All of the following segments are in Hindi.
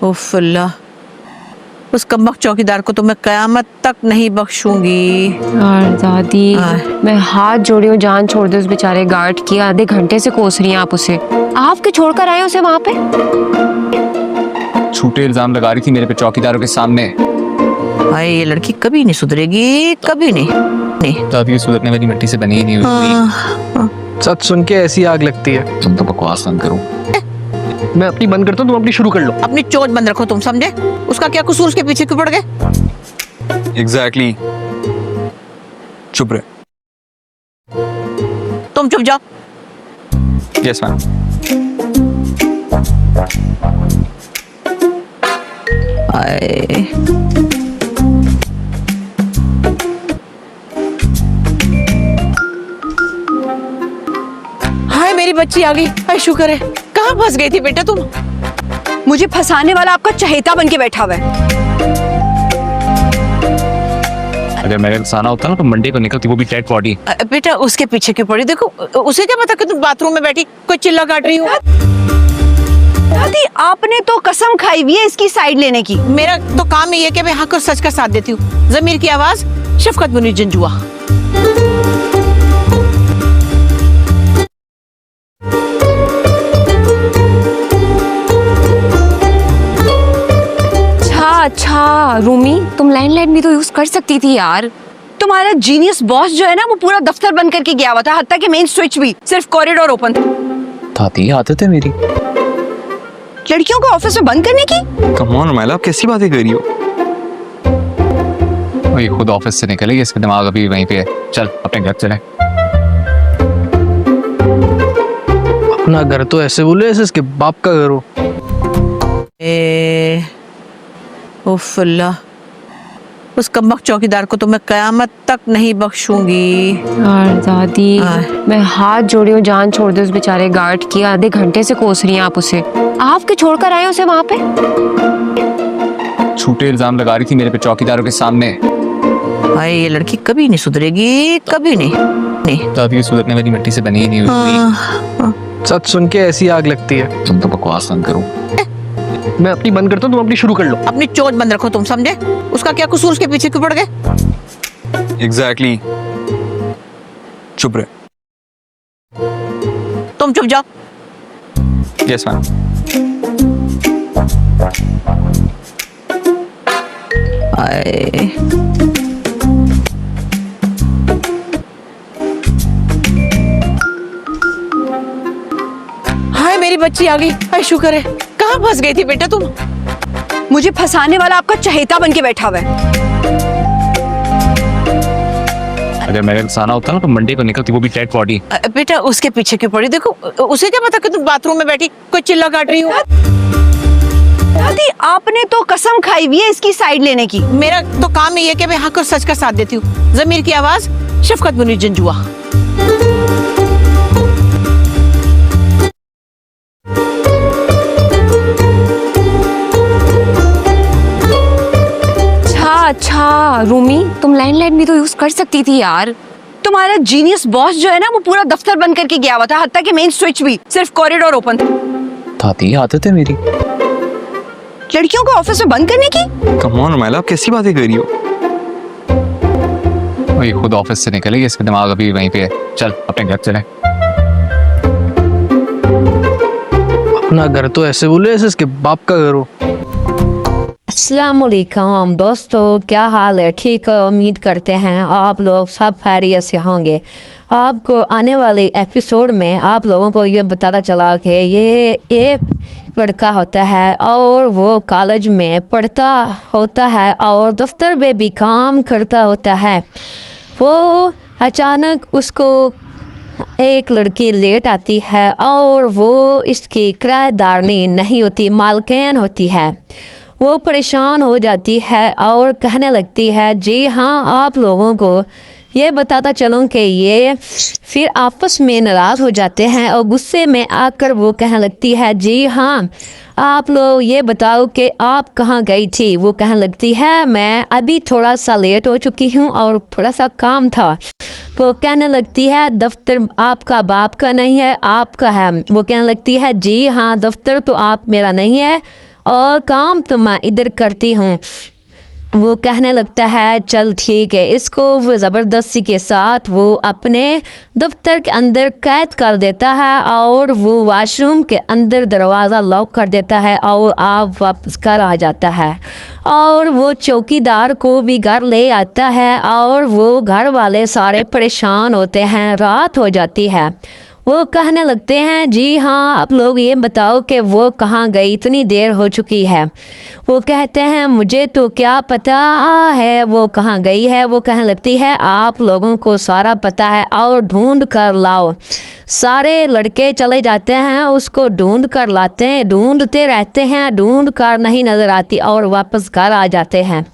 उफ अल्लाह, उस कमबख्त चौकीदार को तो मैं कयामत तक नहीं बख्शूंगी। यार दादी, मैं हाथ जोड़ी हूँ, जान छोड़ दे उस बेचारे गार्ड की। आधे घंटे से कोस रही हैं आप उसे। आप क्यों छोड़कर आए उसे वहाँ पे? झूठे इल्जाम लगा रही थी मेरे पे चौकीदारों के सामने। हाय, ये लड़की कभी नहीं सुधरेगी, कभी नहीं। दादी सुधरने वाली मिट्टी से बनी ही नहीं हुई। सच सुन के ऐसी आग लगती है। तुम तो बकवास बंद करो। मैं अपनी बंद करता हूँ, तुम अपनी शुरू कर लो। अपनी चोट बंद रखो, तुम समझे? उसका क्या कसूर, उसके पीछे क्यों पड़ गए? एग्जैक्टली। चुप रहे। तुम चुप जाओ। Yes ma'am. हाय, हाय मेरी बच्ची आ गई। हाय शुक्र है। कहाँ फंस गई थी बेटा तुम? मुझे फंसाने वाला आपका चहेता बन के बैठा हुआ है। अगर मेरा फंसाना होता ना तो मंडे को निकलती, वो भी डेड बॉडी। बेटा उसके पीछे क्यों पड़ी? देखो उसे क्या पता कि तुम बाथरूम में बैठी कोई चिल्ला काट रही हो। दादी, आपने तो कसम खाई हुई है इसकी साइड लेने की। मेरा तो काम ही है कि मैं हक और सच का साथ देती हूँ। जमीर की आवाज, शफकत मुनीर जंजुआ। अच्छा रूमी, तुम लैंडलाइन भी तो यूज कर सकती थी यार। तुम्हारा जीनियस बॉस जो है ना, वो पूरा दफ्तर बंद करके गया हुआ था, हत्ता कि मेन स्विच भी, सिर्फ कॉरिडोर ओपन था। दादी आदत है मेरी। लड़कियों को ऑफिस में बंद करने की? कम ऑन रुमैला, आप कैसी बातें कर रही हो? वही खुद ऑफिस से निकलेगी, इसका दिमाग अभी वहीं पे है। चल अपने घर चले। अपना घर तो ऐसे बोले ऐसे इसके बाप का घर हो। उफ अल्लाह, उस कमबख्त चौकीदार को तो मैं कयामत तक नहीं बख्शूंगी। यार दादी, मैं हाथ जोड़ी हूँ, जान छोड़ दे उस बेचारे गार्ड की। आधे घंटे से कोस रही हैं आप उसे। आप क्यों छोड़कर आए उसे वहाँ पे? झूठे इल्जाम लगा रही थी मेरे पे चौकीदारों के सामने। हाय, ये लड़की कभी नहीं सुधरेगी, कभी नहीं। दादी सुधरने वाली मिट्टी से बनी ही नहीं हुई। सच सुन के ऐसी आग लगती है। तुम तो बकवास बंद करो। मैं अपनी बंद करता हूँ, तुम अपनी शुरू कर लो। अपनी चोट बंद रखो, तुम समझे? उसका क्या कसूर, उसके पीछे क्यों पड़ गए? एग्जैक्टली। चुप रहे। तुम चुप जाओ। Yes ma'am. हाय, हाय मेरी बच्ची आ गई। हाय शुक्र है। कहाँ फंस गई थी बेटा तुम? मुझे फंसाने वाला आपका चहेता बन के बैठा हुआ है। अगर मेरा फंसाना होता ना तो मंडे को निकलती, वो भी डेड बॉडी। बेटा उसके पीछे क्यों पड़ी? देखो उसे क्या पता कि तुम बाथरूम में बैठी कोई चिल्ला काट रही हो। दादी, आपने तो कसम खाई हुई है इसकी साइड लेने की। मेरा तो काम ही है कि मैं हक और सच का साथ देती हूँ। जमीर की आवाज, शफकत मुनीर जंजुआ। अच्छा रूमी, तुम लैंडलाइन भी तो यूज कर सकती थी यार। तुम्हारा जीनियस बॉस जो है ना, वो पूरा दफ्तर बंद करके गया हुआ था, हत्ता कि मेन स्विच भी, सिर्फ कॉरिडोर ओपन था। दादी आदत है मेरी। लड़कियों को ऑफिस में बंद करने की? कम ऑन रुमैला, आप कैसी बातें कर रही हो? वही खुद ऑफिस से निकलेगी, इसका दिमाग अभी वहीं पे है। चल अपने घर चले। अपना घर तो ऐसे बोले ऐसे इसके बाप का घर हो। अस्सलामुअलैकुम दोस्तों, क्या हाल है? ठीक है, उम्मीद करते हैं आप लोग सब खैरियत से होंगे। आपको आने वाले एपिसोड में आप लोगों को ये बताता चला कि ये एक लड़का होता है और वो कॉलेज में पढ़ता होता है और दफ्तर में भी काम करता होता है। वो अचानक उसको एक लड़की लेट आती है और वो इसकी किराएदारनी नहीं होती, मालकिन होती है। वो परेशान हो जाती है और कहने लगती है, जी हाँ, आप लोगों को ये बताता चलूँ कि ये फिर आपस में नाराज़ हो जाते हैं और गुस्से में आकर वो कहने लगती है, जी हाँ, आप लोग ये बताओ कि आप कहाँ गई थी। वो कहने लगती है, मैं अभी थोड़ा सा लेट हो चुकी हूँ और थोड़ा सा काम था। वो कहने लगती है, दफ्तर आपका बाप का नहीं है, आपका है। वो कहने लगती है, जी हाँ, दफ्तर तो आप मेरा नहीं है और काम तो मैं इधर करती हूँ। वो कहने लगता है चल ठीक है। इसको वो ज़बरदस्ती के साथ वो अपने दफ्तर के अंदर कैद कर देता है और वो वॉशरूम के अंदर दरवाज़ा लॉक कर देता है और आप वापस घर आ जाता है। और वो चौकीदार को भी घर ले आता है और वो घर वाले सारे परेशान होते हैं। रात हो जाती है। वो कहने लगते हैं जी हाँ, आप लोग ये बताओ कि वो कहाँ गई, इतनी देर हो चुकी है। वो कहते हैं मुझे तो क्या पता है वो कहाँ गई है। वो कहने लगती है आप लोगों को सारा पता है और ढूंढ कर लाओ। सारे लड़के चले जाते हैं, उसको ढूंढ कर लाते हैं, ढूंढते रहते हैं, ढूंढ कर नहीं नज़र आती और वापस घर आ जाते हैं।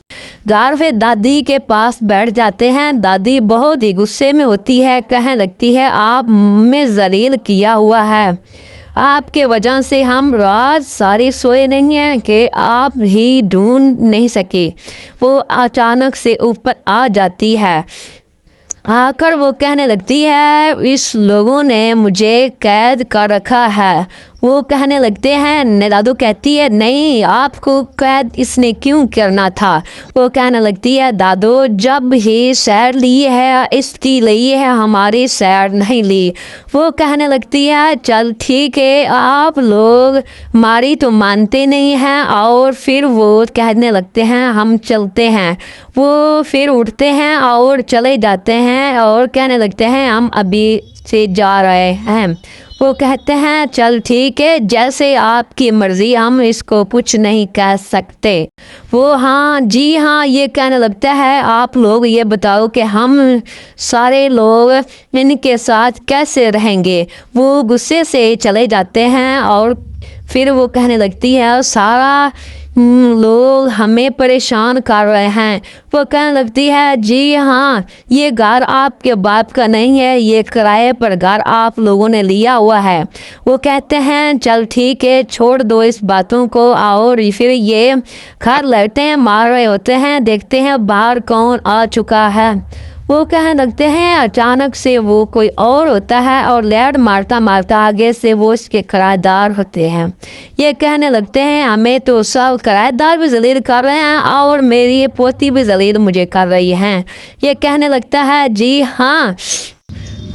घर पे दादी के पास बैठ जाते हैं। दादी बहुत ही गुस्से में होती है, कहने लगती है आप में जलील किया हुआ है, आपके वजह से हम रात सारी सोए नहीं हैं कि आप ही ढूंढ नहीं सके। वो अचानक से ऊपर आ जाती है। आकर वो कहने लगती है इस लोगों ने मुझे कैद कर रखा है। वो कहने लगते हैं, दादू कहती है नहीं आपको कैद इसने क्यों करना था। वो कहने लगती है दादू जब ही सैर ली है इसकी ली है, हमारी सैर नहीं ली। वो कहने लगती है चल ठीक है, आप लोग हमारी तो मानते नहीं हैं। और फिर वो कहने लगते हैं हम चलते हैं। वो फिर उठते हैं और चले जाते हैं और कहने लगते हैं हम अभी से जा रहे हैं। वो कहते हैं चल ठीक है, जैसे आपकी मर्ज़ी, हम इसको कुछ नहीं कह सकते। वो हाँ जी हाँ ये कहने लगता है आप लोग ये बताओ कि हम सारे लोग इनके साथ कैसे रहेंगे। वो गुस्से से चले जाते हैं और फिर वो कहने लगती है सारा लोग हमें परेशान कर रहे हैं। वो कहने लगती है जी हाँ ये घर आपके बाप का नहीं है, ये किराए पर घर आप लोगों ने लिया हुआ है। वो कहते हैं चल ठीक है छोड़ दो इस बातों को। और फिर ये घर लड़ते हैं, मार रहे होते हैं, देखते हैं बाहर कौन आ चुका है। वो कहने लगते हैं अचानक से वो कोई और होता है और लैड मारता मारता आगे से वो इसके किराएदार होते हैं। ये कहने लगते हैं हमें तो सब किराएदार भी जलील कर रहे हैं और मेरी पोती भी जलील मुझे कर रही हैं। ये कहने लगता है जी हाँ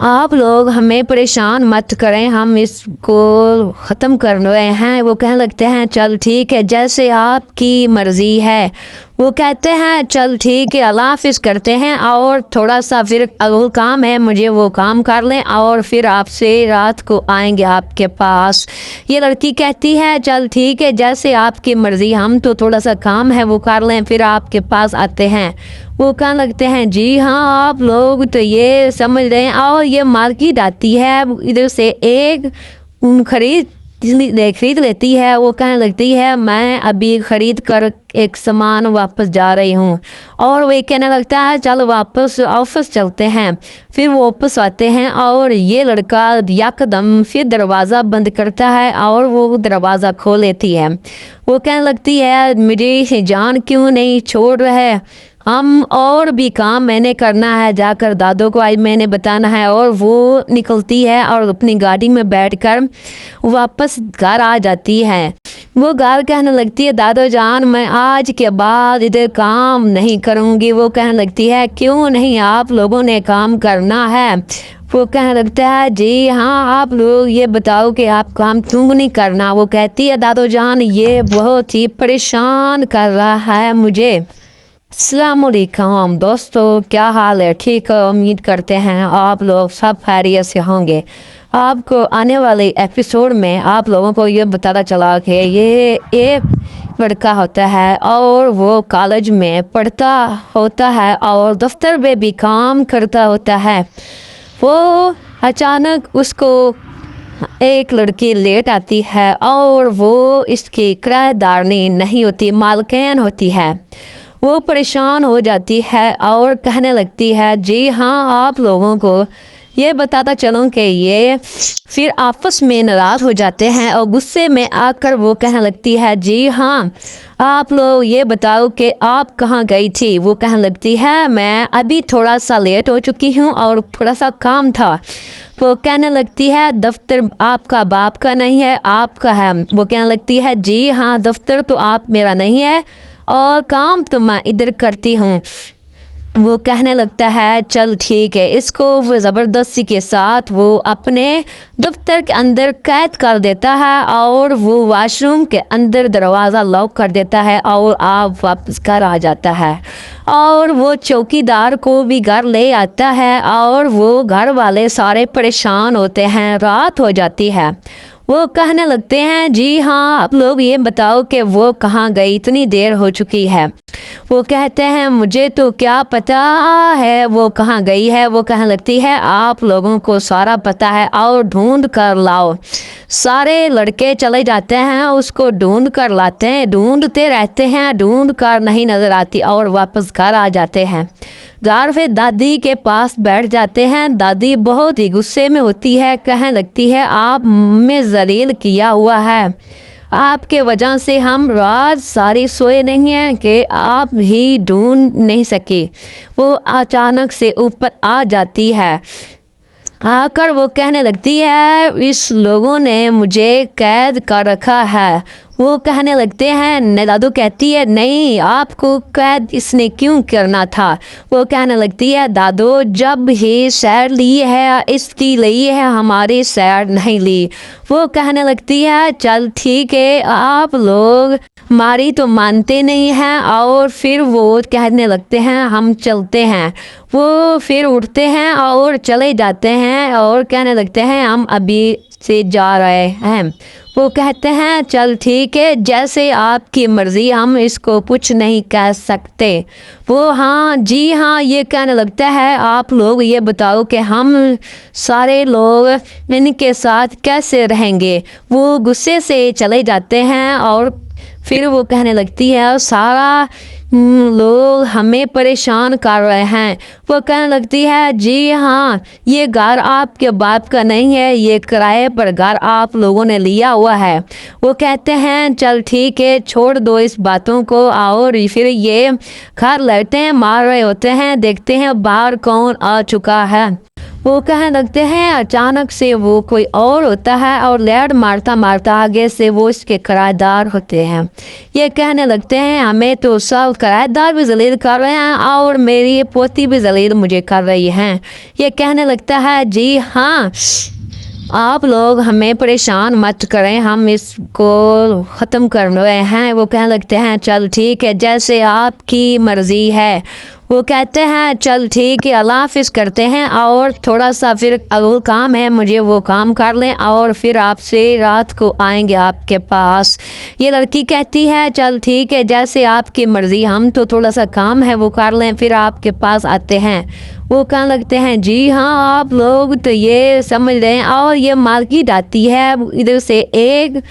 आप लोग हमें परेशान मत करें, हम इसको ख़त्म कर रहे हैं। वो कहने लगते हैं चल ठीक है जैसे आपकी मर्ज़ी है। वो कहते हैं चल ठीक है अल्लाह हाफ़िज़ करते हैं और थोड़ा सा फिर अगल काम है मुझे, वो काम कर लें और फिर आपसे रात को आएंगे आपके पास। ये लड़की कहती है चल ठीक है जैसे आपकी मर्ज़ी, हम तो थोड़ा सा काम है वो कर लें फिर आपके पास आते हैं। वो कहने लगते हैं जी हाँ आप लोग तो ये समझ रहे हैं। और ये मार्केट आती है, इधर से एक खरीद लेती है। वो कहने लगती है मैं अभी ख़रीद कर एक सामान वापस जा रही हूँ। और वो कहने लगता है चल वापस ऑफिस चलते हैं। फिर वो वापस आते हैं और ये लड़का यकदम फिर दरवाज़ा बंद करता है और वो दरवाज़ा खोल लेती है। वो कहने लगती है मेरी जान क्यों नहीं छोड़ रहे, हम और भी काम मैंने करना है, जाकर दादू को आज मैंने बताना है। और वो निकलती है और अपनी गाड़ी में बैठकर वापस घर आ जाती है। वो घर कहने लगती है दादू जान मैं आज के बाद इधर काम नहीं करूँगी। वो कहने लगती है क्यों नहीं, आप लोगों ने काम करना है। वो कहने लगता है जी हाँ आप लोग ये बताओ कि आप काम क्यों नहीं करना। वो कहती है दादू जान ये बहुत ही परेशान कर रहा है मुझे। अस्सलामुअलैकुम दोस्तों, क्या हाल है? ठीक है, उम्मीद करते हैं आप लोग सब खैरियत से होंगे। आपको आने वाले एपिसोड में आप लोगों को ये बताता चला कि ये एक लड़का होता है और वो कॉलेज में पढ़ता होता है और दफ्तर में भी काम करता होता है। वो अचानक उसको एक लड़की लेट आती है और वो इसकी किराएदारनी नहीं होती, मालकिन होती है। वो परेशान हो जाती है और कहने लगती है जी हाँ आप लोगों को ये बताता चलूँ कि ये फिर आपस में नाराज़ हो जाते हैं और गुस्से में आकर वो कहने लगती है जी हाँ आप लोग ये बताओ कि आप कहाँ गई थी। वो कहने लगती है मैं अभी थोड़ा सा लेट हो चुकी हूँ और थोड़ा सा काम था। वो कहने लगती है दफ्तर आपका बाप का नहीं है आपका है। वो कहने लगती है जी हाँ दफ्तर तो आप मेरा नहीं है और काम तो मैं इधर करती हूँ। वो कहने लगता है चल ठीक है। इसको वो ज़बरदस्ती के साथ वो अपने दफ्तर के अंदर कैद कर देता है और वो वॉशरूम के अंदर दरवाज़ा लॉक कर देता है और आप वापस घर आ जाता है और वो चौकीदार को भी घर ले आता है और वो घर वाले सारे परेशान होते हैं। रात हो जाती है। वो कहने लगते हैं जी हाँ आप लोग ये बताओ कि वो कहाँ गई, इतनी देर हो चुकी है। वो कहते हैं मुझे तो क्या पता है वो कहाँ गई है। वो कहने लगती है आप लोगों को सारा पता है और ढूंढ कर लाओ। सारे लड़के चले जाते हैं उसको ढूंढ कर लाते हैं, ढूंढते रहते हैं, ढूंढ कर नहीं नज़र आती और वापस घर आ जाते हैं। घर फिर दादी के पास बैठ जाते हैं। दादी बहुत ही गुस्से में होती है, कहने लगती है आप में जलील किया हुआ है, आपके वजह से हम रात सारी सोए नहीं हैं कि आप ही ढूंढ नहीं सके। वो अचानक से ऊपर आ जाती है। आकर वो कहने लगती है इस लोगों ने मुझे कैद कर रखा है। वो कहने लगते हैं दादू कहती है नहीं आपको कैद इसने क्यों करना था। वो कहने लगती है दादू जब ही सैर ली है इसकी ली है हमारी सैर नहीं ली। वो कहने लगती है चल ठीक है आप लोग हमारी तो मानते नहीं हैं और फिर वो कहने लगते हैं हम चलते हैं। वो फिर उठते हैं और चले जाते हैं और कहने लगते हैं हम अभी से जा रहे हैं। वो कहते हैं चल ठीक है जैसे आपकी मर्ज़ी, हम इसको कुछ नहीं कह सकते। वो हाँ जी हाँ ये कहने लगता है आप लोग ये बताओ कि हम सारे लोग इनके साथ कैसे रहेंगे। वो गुस्से से चले जाते हैं और फिर वो कहने लगती है सारा लोग हमें परेशान कर रहे हैं। वो कहने लगती है जी हाँ ये घर आपके बाप का नहीं है, ये किराए पर घर आप लोगों ने लिया हुआ है। वो कहते हैं चल ठीक है छोड़ दो इस बातों को। और फिर ये घर लड़ते हैं मार रहे होते हैं, देखते हैं बाहर कौन आ चुका है। वो कहने लगते हैं अचानक से वो कोई और होता है और लैड मारता मारता आगे से वो इसके किराएदार होते हैं। ये कहने लगते हैं हमें तो सब किराएदार भी जलील कर रहे हैं और मेरी पोती भी जलील मुझे कर रही हैं। ये कहने लगता है जी हाँ आप लोग हमें परेशान मत करें, हम इसको ख़त्म कर रहे हैं। वो कहने लगते हैं चल ठीक है जैसे आपकी मर्ज़ी है। वो कहते हैं चल ठीक है अल्लाह हाफ़िज़ करते हैं और थोड़ा सा फिर अगल काम है मुझे वो काम कर लें और फिर आपसे रात को आएंगे आपके पास। ये लड़की कहती है चल ठीक है जैसे आपकी मर्ज़ी, हम तो थोड़ा सा काम है वो कर लें फिर आपके पास आते हैं। वो कहने लगते हैं जी हाँ आप लोग तो ये समझ रहे हैं। और ये मार्केट आती है इधर से एक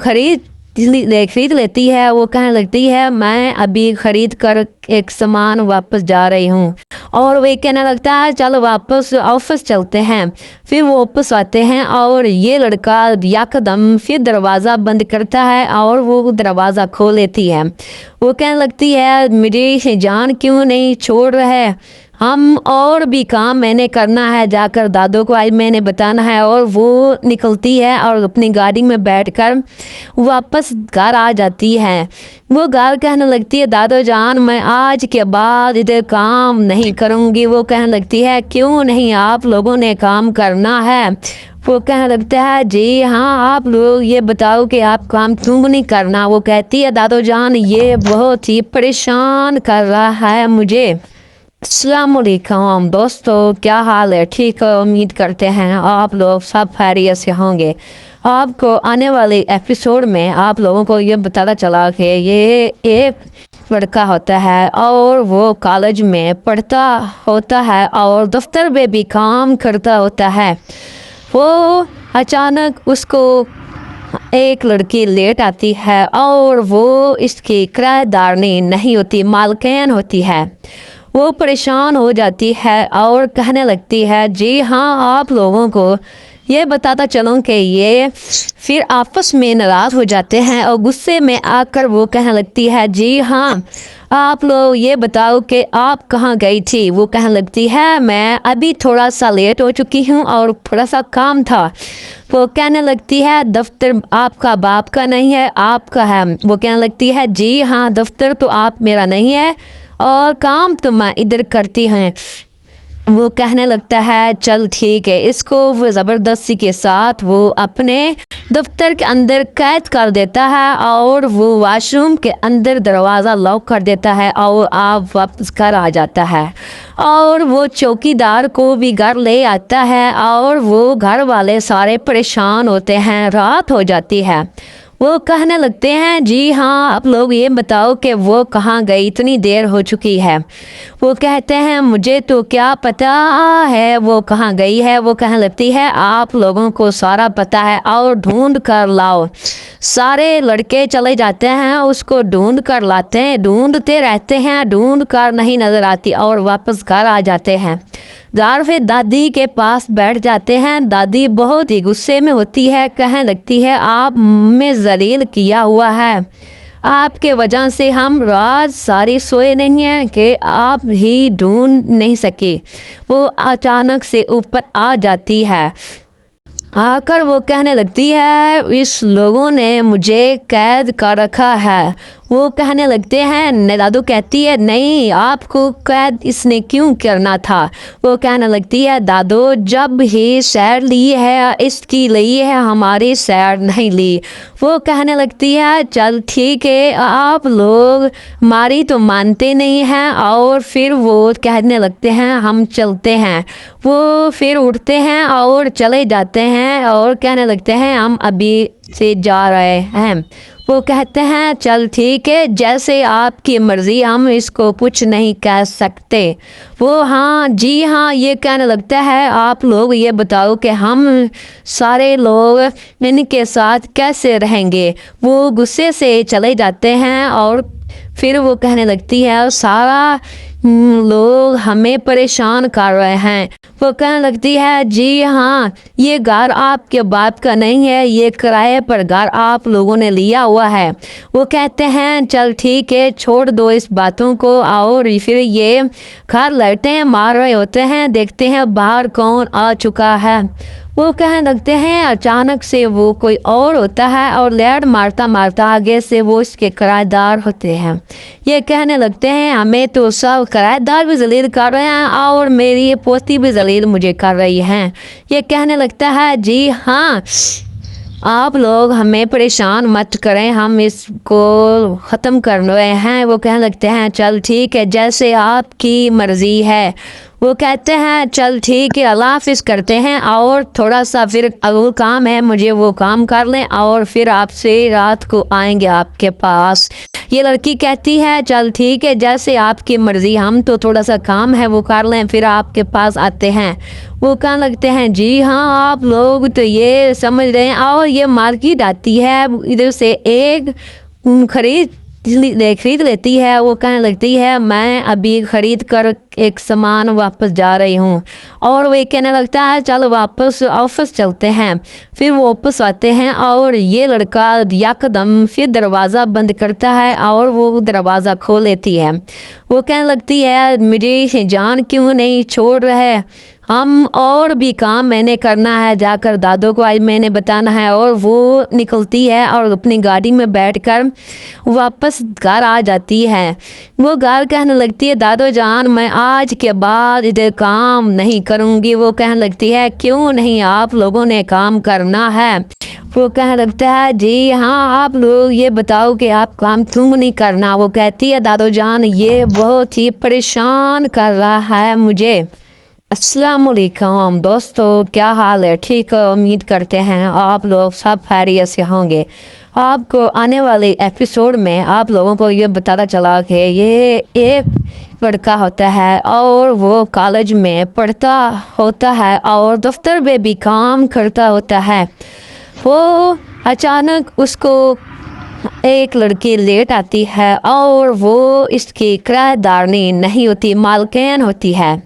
खरीद लेती है। वो कहने लगती है मैं अभी ख़रीद कर एक सामान वापस जा रही हूँ। और वे कहने लगता है चलो वापस ऑफिस चलते हैं। फिर वो वापस आते हैं और ये लड़का यकदम फिर दरवाज़ा बंद करता है और वो दरवाज़ा खोल लेती है। वो कहने लगती है मेरी जान क्यों नहीं छोड़ रहे, हम और भी काम मैंने करना है, जाकर दादू को आज मैंने बताना है। और वो निकलती है और अपनी गाड़ी में बैठकर वापस घर आ जाती है। वो घर कहने लगती है दादू जान मैं आज के बाद इधर काम नहीं करूँगी। वो कहने लगती है क्यों नहीं आप लोगों ने काम करना है। वो कहने लगता है जी हाँ आप लोग ये बताओ कि आप काम क्यों नहीं करना। वो कहती है दादू जान ये बहुत ही परेशान कर रहा है मुझे। अस्सलामुअलैकुम दोस्तों, क्या हाल है? ठीक है, उम्मीद करते हैं आप लोग सब खैरियत से होंगे। आपको आने वाले एपिसोड में आप लोगों को ये बताना चला कि ये एक लड़का होता है और वो कॉलेज में पढ़ता होता है और दफ्तर में भी काम करता होता है। वो अचानक उसको एक लड़की लेट आती है और वो इसकी किराएदारनी नहीं होती, मालकिन होती है। वो परेशान हो जाती है और कहने लगती है जी हाँ आप लोगों को ये बताता चलूँ कि ये फिर आपस में नाराज़ हो जाते हैं और गुस्से में आकर वो कहने लगती है जी हाँ आप लोग ये बताओ कि आप कहाँ गई थी। वो कहने लगती है मैं अभी थोड़ा सा लेट हो चुकी हूँ और थोड़ा सा काम था। वो कहने लगती है दफ्तर आपका बाप का नहीं है आपका है। वो कहने लगती है जी हाँ दफ्तर तो आप मेरा नहीं है और काम तो मैं इधर करती हूँ। वो कहने लगता है चल ठीक है। इसको वो ज़बरदस्ती के साथ वो अपने दफ्तर के अंदर कैद कर देता है और वो वॉशरूम के अंदर दरवाज़ा लॉक कर देता है और आप वापस घर आ जाता है और वो चौकीदार को भी घर ले आता है और वो घर वाले सारे परेशान होते हैं। रात हो जाती है। वो कहने लगते हैं जी हाँ आप लोग ये बताओ कि वो कहाँ गई, इतनी देर हो चुकी है। वो कहते हैं मुझे तो क्या पता है वो कहाँ गई है। वो कहने लगती है आप लोगों को सारा पता है और ढूंढ कर लाओ। सारे लड़के चले जाते हैं उसको ढूंढ कर लाते हैं, ढूंढते रहते हैं, ढूंढ कर नहीं नज़र आती और वापस घर आ जाते हैं। घर फिर दादी के पास बैठ जाते हैं। दादी बहुत ही गुस्से में होती है, कहने लगती है आप में जलील किया हुआ है, आपके वजह से हम रात सारी सोए नहीं हैं कि आप ही ढूंढ नहीं सके। वो अचानक से ऊपर आ जाती है। आकर वो कहने लगती है इस लोगों ने मुझे कैद कर रखा है। वो कहने लगते हैं दादू कहती है नहीं आपको कैद इसने क्यों करना था। वो कहने लगती है दादू जब ही सैर ली है इसकी ली है हमारी सैर नहीं ली। वो कहने लगती है चल ठीक है आप लोग हमारी तो मानते नहीं हैं और फिर वो कहने लगते हैं हम चलते हैं। वो फिर उठते हैं और चले जाते हैं और कहने लगते हैं हम अभी से जा रहे हैं। वो कहते हैं चल ठीक है जैसे आपकी मर्ज़ी, हम इसको कुछ नहीं कह सकते। वो हाँ जी हाँ ये कहने लगता है आप लोग ये बताओ कि हम सारे लोग इनके साथ कैसे रहेंगे। वो गुस्से से चले जाते हैं और फिर वो कहने लगती है सारा लोग हमें परेशान कर रहे हैं। वो कहने लगती है जी हाँ ये घर आपके बाप का नहीं है, ये किराए पर घर आप लोगों ने लिया हुआ है। वो कहते हैं चल ठीक है छोड़ दो इस बातों को और फिर ये घर लड़ते मार रहे होते हैं, देखते हैं बाहर कौन आ चुका है। वो कहने लगते हैं अचानक से वो कोई और होता है और लैड मारता मारता आगे से वो इसके किराएदार होते हैं। ये कहने लगते हैं हमें तो सब किराएदार भी जलील कर रहे हैं और मेरी पोती भी जलील मुझे कर रही हैं। ये कहने लगता है जी हाँ आप लोग हमें परेशान मत करें, हम इसको ख़त्म कर रहे हैं। वो कहने लगते हैं चल ठीक है जैसे आपकी मर्ज़ी है। वो कहते हैं चल ठीक है अल्लाह हाफ़िज़ करते हैं और थोड़ा सा फिर अगला काम है मुझे वो काम कर लें और फिर आपसे रात को आएंगे आपके पास। ये लड़की कहती है चल ठीक है जैसे आपकी मर्ज़ी, हम तो थोड़ा सा काम है वो कर लें फिर आपके पास आते हैं। वो कहने लगते हैं जी हाँ आप लोग तो ये समझ रहे हैं। और ये मार्केट आती है इधर से एक खरीद लेती है। वो कहने लगती है मैं अभी ख़रीद कर एक सामान वापस जा रही हूँ और वो कहने लगता है चलो वापस ऑफिस चलते हैं। फिर वो वापस आते हैं और ये लड़का यकदम फिर दरवाज़ा बंद करता है और वो दरवाज़ा खोल लेती है। वो कहने लगती है मुझे जान क्यों नहीं छोड़ रहे, हम और भी काम मैंने करना है, जाकर दादू को आज मैंने बताना है। और वो निकलती है और अपनी गाड़ी में बैठकर वापस घर आ जाती है। वो घर कहने लगती है दादू जान मैं आज के बाद इधर काम नहीं करूँगी। वो कहने लगती है क्यों नहीं आप लोगों ने काम करना है। वो कहने लगता है जी हाँ आप लोग ये बताओ कि आप काम क्यों नहीं करना। वो कहती है दादू जान ये बहुत ही परेशान कर रहा है मुझे। अस्सलाम वालेकुम दोस्तों, क्या हाल है? ठीक है, उम्मीद करते हैं आप लोग सब खैरियत से होंगे। आपको आने वाले एपिसोड में आप लोगों को ये बताता चला कि ये एक लड़का होता है और वो कॉलेज में पढ़ता होता है और दफ्तर में भी काम करता होता है। वो अचानक उसको एक लड़की लेट आती है और वो इसकी किराएदारनी नहीं होती, मालकिन होती है।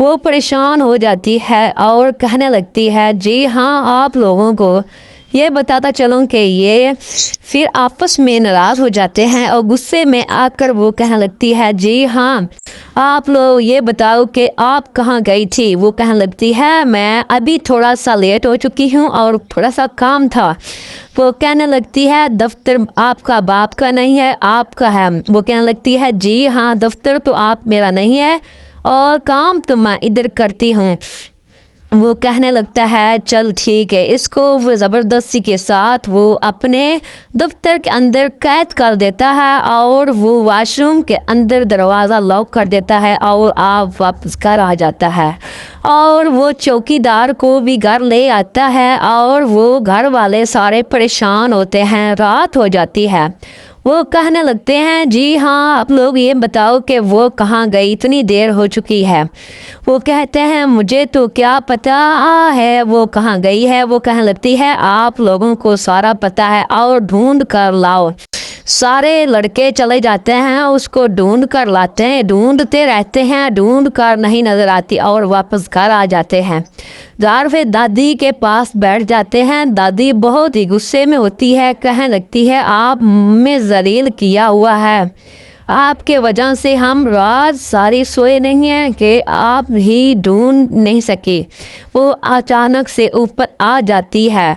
वो परेशान हो जाती है और कहने लगती है, जी हाँ, आप लोगों को ये बताता चलूँ कि ये फिर आपस में नाराज़ हो जाते हैं और गुस्से में आकर वो कहने लगती है, जी हाँ, आप लोग ये बताओ कि आप कहाँ गई थी। वो कहने लगती है, मैं अभी थोड़ा सा लेट हो चुकी हूँ और थोड़ा सा काम था। वो कहने लगती है, दफ्तर आपका बाप का नहीं है, आपका है। वो कहने लगती है, जी हाँ, दफ्तर तो आप मेरा नहीं है और काम तो मैं इधर करती हूँ। वो कहने लगता है, चल ठीक है। इसको वो ज़बरदस्ती के साथ वो अपने दफ्तर के अंदर कैद कर देता है और वो वॉशरूम के अंदर दरवाज़ा लॉक कर देता है और आप वापस घर आ जाता है। और वो चौकीदार को भी घर ले आता है और वो घर वाले सारे परेशान होते हैं। रात हो जाती है। वो कहने लगते हैं, जी हाँ, आप लोग ये बताओ कि वो कहाँ गई, इतनी देर हो चुकी है। वो कहते हैं, मुझे तो क्या पता है वो कहाँ गई है। वो कहने लगती है, आप लोगों को सारा पता है और ढूंढ कर लाओ। सारे लड़के चले जाते हैं, उसको ढूंढ कर लाते हैं, ढूंढते रहते हैं, ढूंढ कर नहीं नज़र आती और वापस घर आ जाते हैं। घर पे दादी के पास बैठ जाते हैं। दादी बहुत ही गुस्से में होती है, कहने लगती है, आप में जलील किया हुआ है, आपके वजह से हम रात सारी सोए नहीं हैं कि आप ही ढूंढ नहीं सके। वो अचानक से ऊपर आ जाती है।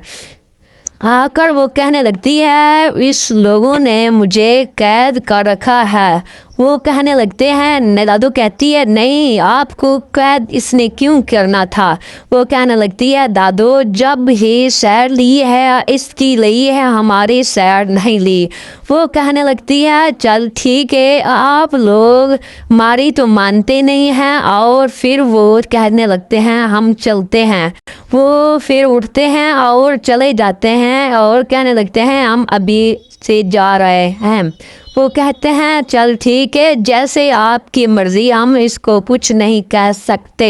आकर वो कहने लगती है, इस लोगों ने मुझे कैद कर रखा है। वो कहने लगते हैं, दादू कहती है, नहीं, आपको कैद इसने क्यों करना था। वो कहने लगती है, दादू जब ही सैर ली है इसकी ली है, हमारी सैर नहीं ली। वो कहने लगती है, चल ठीक है, आप लोग हमारी तो मानते नहीं हैं। और फिर वो कहने लगते हैं, हम चलते हैं। वो फिर उठते हैं और चले जाते हैं और कहने लगते हैं, हम अभी से जा रहे हैं। वो कहते हैं, चल ठीक है, जैसे आपकी मर्ज़ी, हम इसको कुछ नहीं कह सकते।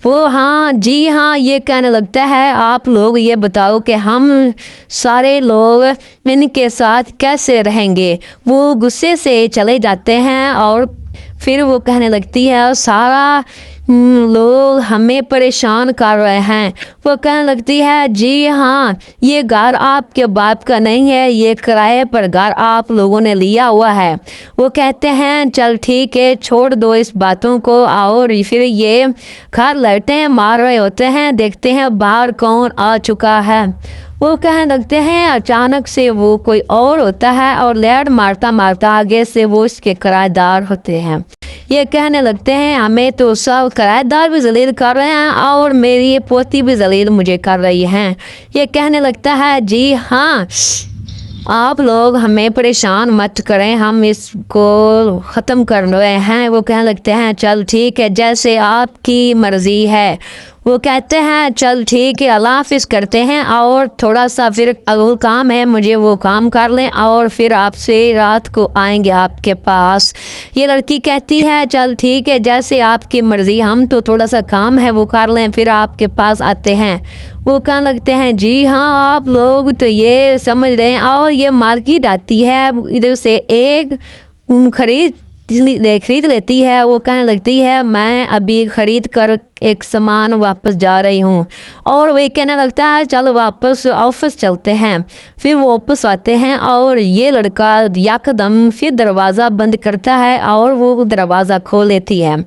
वो हाँ, जी हाँ, ये कहने लगता है, आप लोग ये बताओ कि हम सारे लोग इनके साथ कैसे रहेंगे। वो गुस्से से चले जाते हैं और फिर वो कहने लगती है, सारा लोग हमें परेशान कर रहे हैं। वो कहने लगती है, जी हाँ, ये घर आपके बाप का नहीं है, ये किराए पर घर आप लोगों ने लिया हुआ है। वो कहते हैं, चल ठीक है, छोड़ दो इस बातों को। और फिर ये घर लौटे मार रहे होते हैं, देखते हैं बाहर कौन आ चुका है। वो कहने लगते हैं, अचानक से वो कोई और होता है और लैड मारता मारता आगे से वो इसके किराएदार होते हैं। ये कहने लगते हैं, हमें तो सब किराएदार भी जलील कर रहे हैं और मेरी पोती भी जलील मुझे कर रही हैं। ये कहने लगता है, जी हाँ, आप लोग हमें परेशान मत करें, हम इसको ख़त्म कर रहे हैं। वो कहने लगते हैं, चल ठीक है, जैसे आपकी मर्ज़ी है। वो कहते हैं, चल ठीक है, अल्लाह हाफ़िज़ करते हैं और थोड़ा सा फिर अगल काम है, मुझे वो काम कर लें और फिर आपसे रात को आएंगे आपके पास। ये लड़की कहती है, चल ठीक है, जैसे आपकी मर्ज़ी, हम तो थोड़ा सा काम है वो कर लें, फिर आपके पास आते हैं। वो कहने लगते हैं, जी हाँ, आप लोग तो ये समझ रहे हैं। और ये मार्केट आती है, इधर से एक खरीद लेती है। वो कहने लगती है, मैं अभी ख़रीद कर एक सामान वापस जा रही हूँ। और वे कहने लगता है, चलो वापस ऑफिस चलते हैं। फिर वो वापस आते हैं और ये लड़का यकदम फिर दरवाज़ा बंद करता है और वो दरवाज़ा खोल लेती है।